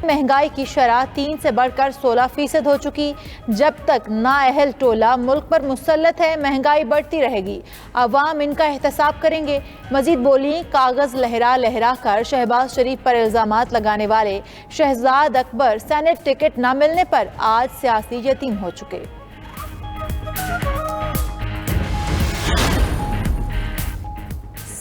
مہنگائی کی شرح 3 سے بڑھ کر 16% ہو چکی. جب تک نااہل ٹولہ ملک پر مسلط ہے مہنگائی بڑھتی رہے گی. عوام ان کا احتساب کریں گے. مزید بولی کاغذ لہرا لہرا کر شہباز شریف پر الزامات لگانے والے شہزاد اکبر سینٹ ٹکٹ نہ ملنے پر آج سیاسی یتیم ہو چکے.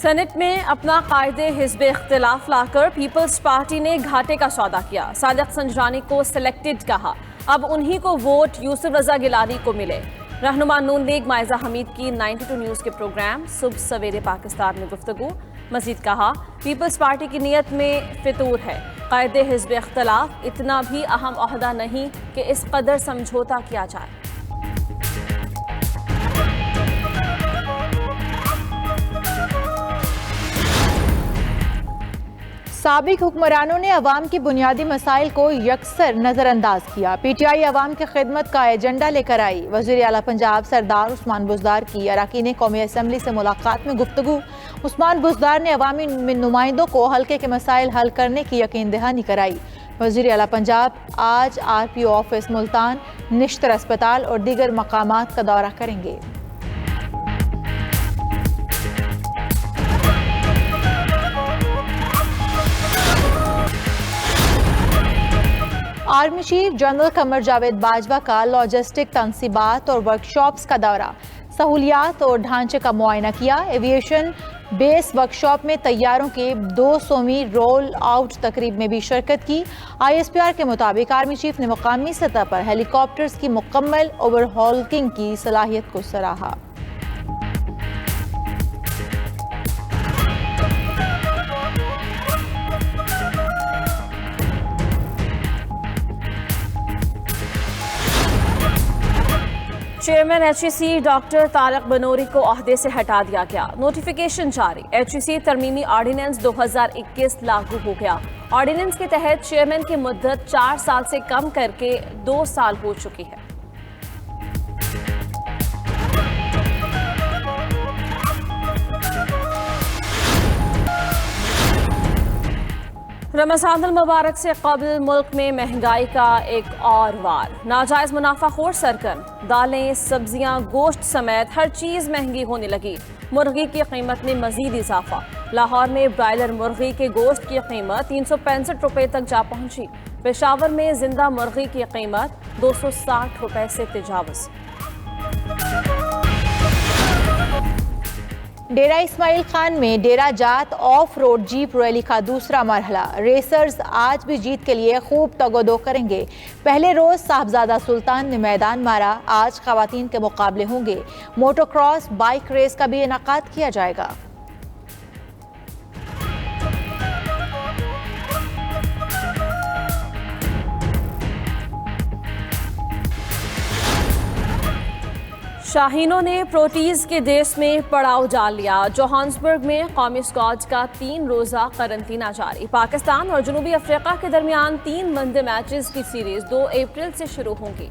سینٹ میں اپنا قائد حزب اختلاف لا کر پیپلز پارٹی نے گھاٹے کا سودا کیا. صادق سنجرانی کو سلیکٹڈ کہا. اب انہی کو ووٹ یوسف رضا گیلانی کو ملے. رہنما نون لیگ مائزہ حمید کی 92 نیوز کے پروگرام صبح سویرے پاکستان میں گفتگو. مزید کہا پیپلز پارٹی کی نیت میں فطور ہے. قائد حزب اختلاف اتنا بھی اہم عہدہ نہیں کہ اس قدر سمجھوتا کیا جائے. سابق حکمرانوں نے عوام کی بنیادی مسائل کو یکسر نظر انداز کیا. پی ٹی آئی عوام کی خدمت کا ایجنڈا لے کر آئی. وزیر اعلیٰ پنجاب سردار عثمان بزدار کی اراکین قومی اسمبلی سے ملاقات میں گفتگو. عثمان بزدار نے عوامی نمائندوں کو حلقے کے مسائل حل کرنے کی یقین دہانی کرائی. وزیر اعلیٰ پنجاب آج R P O office Multan, Nishtar اسپتال اور دیگر مقامات کا دورہ کریں گے. Army chief general Qamar Javed Bajwa کا لاجسٹک تنصیبات اور ورکشاپس کا دورہ. سہولیات اور ڈھانچے کا معائنہ کیا. ایویشن بیس ورکشاپ میں طیاروں کے 200ویں رول آؤٹ تقریب میں بھی شرکت کی. آئی ایس پی آر کے مطابق آرمی چیف نے مقامی سطح پر ہیلی کاپٹرز کی مکمل اوور ہالنگ کی صلاحیت کو سراہا. Chairman H E C doctor Tariq Banuri کو عہدے سے ہٹا دیا گیا. نوٹیفیکیشن جاری. ایچ ای سی ترمیمی آرڈیننس 2021 لاگو ہو گیا. آرڈیننس کے تحت چیئرمین کی مدت 4 سال سے کم کر کے 2 سال ہو چکی ہے. رمضان المبارک سے قبل ملک میں مہنگائی کا ایک اور وار. ناجائز منافع خور سرگرم. دالیں، سبزیاں، گوشت سمیت ہر چیز مہنگی ہونے لگی. مرغی کی قیمت میں مزید اضافہ. لاہور میں برائلر مرغی کے گوشت کی قیمت 365 روپے تک جا پہنچی. پشاور میں زندہ مرغی کی قیمت 260 روپے سے تجاوز. ڈیرہ اسماعیل خان میں ڈیرہ جات آف روڈ جیپ ریلی کا دوسرا مرحلہ. ریسرز آج بھی جیت کے لیے خوب تگ و دو کریں گے. پہلے روز صاحبزادہ سلطان نے میدان مارا. آج خواتین کے مقابلے ہوں گے. موٹو کراس بائک ریس کا بھی انعقاد کیا جائے گا. شاہینوں نے پروٹیز کے دیس میں پڑاؤ ڈال لیا. جوہانسبرگ میں قومی اسکواڈ کا 3 روزہ قرنطینہ جاری. پاکستان اور جنوبی افریقہ کے درمیان 3 ون ڈے میچز کی سیریز 2 اپریل سے شروع ہوں گی.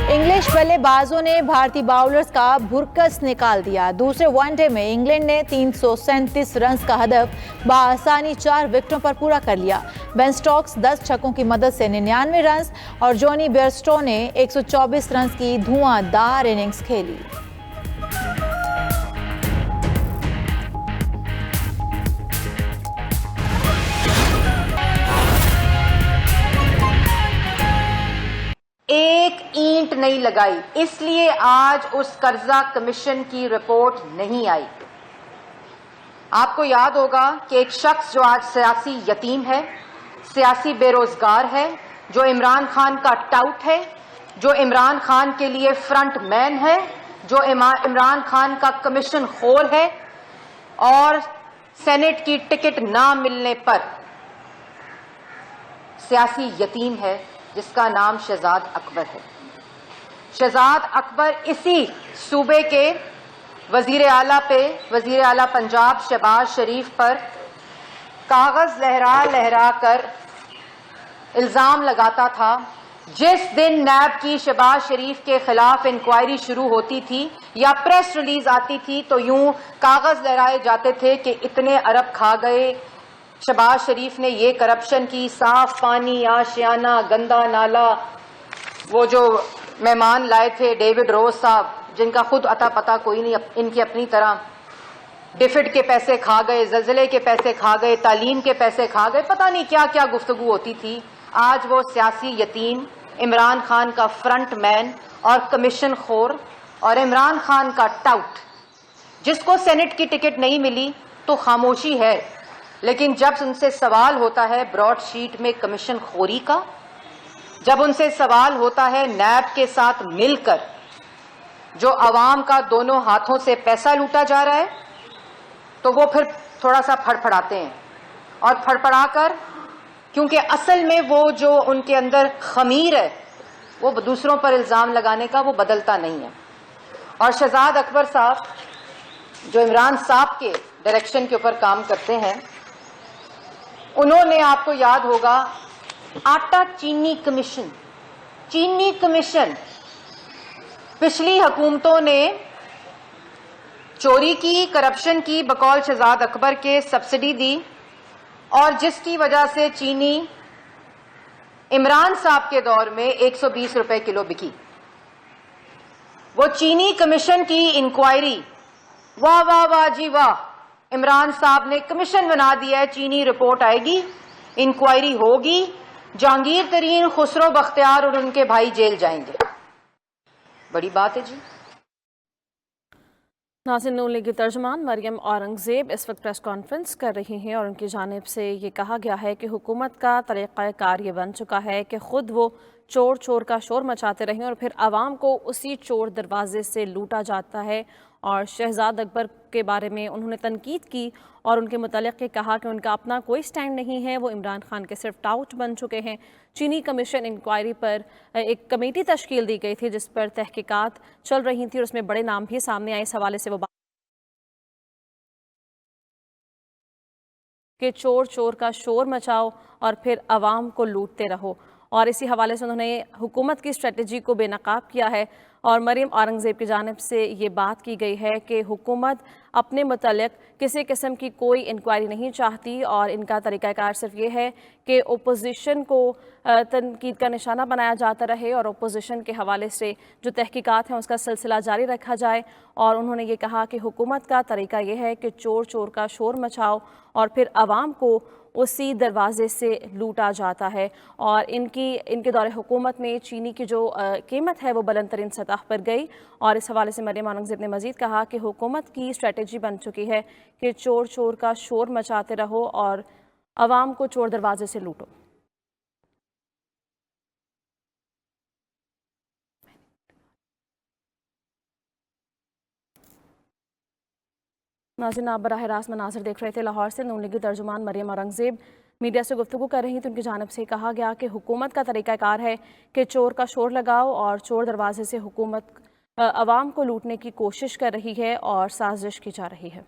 انگلش بلے بازوں نے بھارتی باؤلرز کا بھرکس نکال دیا. دوسرے ون ڈے میں انگلینڈ نے 337 رنز کا ہدف بآسانی 4 وکٹوں پر پورا کر لیا. بین سٹوکس 10 چھکوں کی مدد سے 99 رنز اور جونی بیئرسٹو نے 124 رنز کی دھواں دار اننگز کھیلی. ایک اینٹ نہیں لگائی، اس لیے آج اس قرضہ کمیشن کی رپورٹ نہیں آئی. آپ کو یاد ہوگا کہ ایک شخص جو آج سیاسی یتیم ہے، سیاسی بے روزگار ہے، جو عمران خان کا ٹاؤٹ ہے، جو عمران خان کے لیے فرنٹ مین ہے، جو عمران خان کا کمیشن خور ہے اور سینٹ کی ٹکٹ نہ ملنے پر سیاسی یتیم ہے، جس کا نام شہزاد اکبر ہے. شہزاد اکبر اسی صوبے کے وزیر اعلیٰ پنجاب شہباز شریف پر کاغذ لہرا لہرا کر الزام لگاتا تھا जिस दिन नैब की शहबाज शरीफ के खिलाफ इंक्वायरी शुरू होती थी या प्रेस रिलीज आती थी तो यूं कागज लहराए जाते थे कि इतने अरब खा गए, शहबाज शरीफ ने ये करप्शन की, साफ पानी, आशियाना, गंदा नाला, वो जो मेहमान लाए थे डेविड रोज साहब जिनका खुद अता पता कोई नहीं, इनकी अपनी तरह डिफिड के पैसे खा गए, जलजले के पैसे खा गए, तालीम के पैसे खा गए, पता नहीं क्या क्या गुफ्तगू होती थी। आज वो सियासी यतीम इमरान खान का फ्रंट मैन और कमीशन खोर और इमरान खान का टाउट, जिसको सेनेट की टिकट नहीं मिली तो खामोशी है, लेकिन जब उनसे सवाल होता है ब्रॉड शीट में कमीशन खोरी का, जब उनसे सवाल होता है नैब के साथ मिलकर जो अवाम का दोनों हाथों से पैसा लूटा जा रहा है, तो वो फिर थोड़ा सा फड़फड़ाते हैं। और फड़फड़ाकर, क्योंकि असल में वो जो उनके अंदर खमीर है वो दूसरों पर इल्जाम लगाने का वो बदलता नहीं है। और शहजाद अकबर साहब जो इमरान साहब के डायरेक्शन के ऊपर काम करते हैं, उन्होंने, आपको याद होगा, आटा चीनी कमीशन, चीनी कमीशन पिछली हुकूमतों ने चोरी की, करप्शन की, बकौल शहजाद अकबर के सब्सिडी दी और जिसकी वजह से चीनी इमरान साहब के दौर में 120 रुपए किलो बिकी। वो चीनी कमीशन की इंक्वायरी, वाह वाह वाह जी वाह, इमरान साहब ने कमीशन बना दिया है, चीनी रिपोर्ट आएगी, इंक्वायरी होगी, जहांगीर तरीन, खुसरो बख्तियार और उनके भाई जेल जाएंगे। बड़ी बात है जी। नाज़रीन, नून लीग की तर्जुमान मरियम औरंगज़ेब इस वक्त प्रेस कॉन्फ्रेंस कर रही हैं और उनकी जानिब से ये कहा गया है कि हुकूमत का तरीक़ाकार ये बन चुका है कि ख़ुद वो चोर चोर का शोर मचाते रहें और फिर आवाम को उसी चोर दरवाजे से लूटा जाता है। और शहजाद अकबर के बारे में उन्होंने तनकीद की और उनके मुतालिक कहा कि उनका अपना कोई स्टैंड नहीं है, वो इमरान खान के सिर्फ टाउट बन चुके हैं। चीनी कमीशन इंक्वायरी पर एक कमेटी तश्कील दी गई थी जिस पर तहकीकात चल रही थी और उसमें बड़े नाम भी सामने आए। इस हवाले से वो कि चोर चोर का शोर मचाओ और फिर आवाम को लूटते रहो, और इसी हवाले से उन्होंने हुकूमत की स्ट्रेटजी को बेनकाब किया है। और मरियम औरंगज़ेब की जानिब से ये बात की गई है कि हुकूमत अपने मुतल्लिक़ किसी किस्म की कोई इंक्वायरी नहीं चाहती और इनका तरीक़ाकार सिर्फ ये है कि ओपोजिशन को तनकीद का निशाना बनाया जाता रहे और ओपोजिशन के हवाले से जो तहकीकात हैं उसका सिलसिला जारी रखा जाए। और उन्होंने ये कहा कि हुकूमत का तरीका ये है कि चोर चोर का शोर मचाओ और फिर आवाम को उसी दरवाजे से लूटा जाता है। और इनके दौरे हुकूमत में चीनी की जो कीमत है वो बुलंद तरीन सतह पर गई। और इस हवाले से मरियम औरंगज़ेब ने मज़ीद कहा कि हुकूमत की स्ट्रेटजी बन चुकी है कि चोर चोर का शोर मचाते रहो और आवाम को चोर दरवाजे से लूटो। नाज़रीन, आप बराह रास्त मनाज़िर देख रहे थे। लाहौर से नून लीग की तर्जुमान मरियम औरंगज़ेब मीडिया से गुफ्तगू कर रही थी। उनकी जानिब से कहा गया कि हुकूमत का तरीक़ाकार है कि चोर का शोर लगाओ और चोर दरवाजे से हुकूमत आवाम को लूटने की कोशिश कर रही है और साजिश की जा रही है।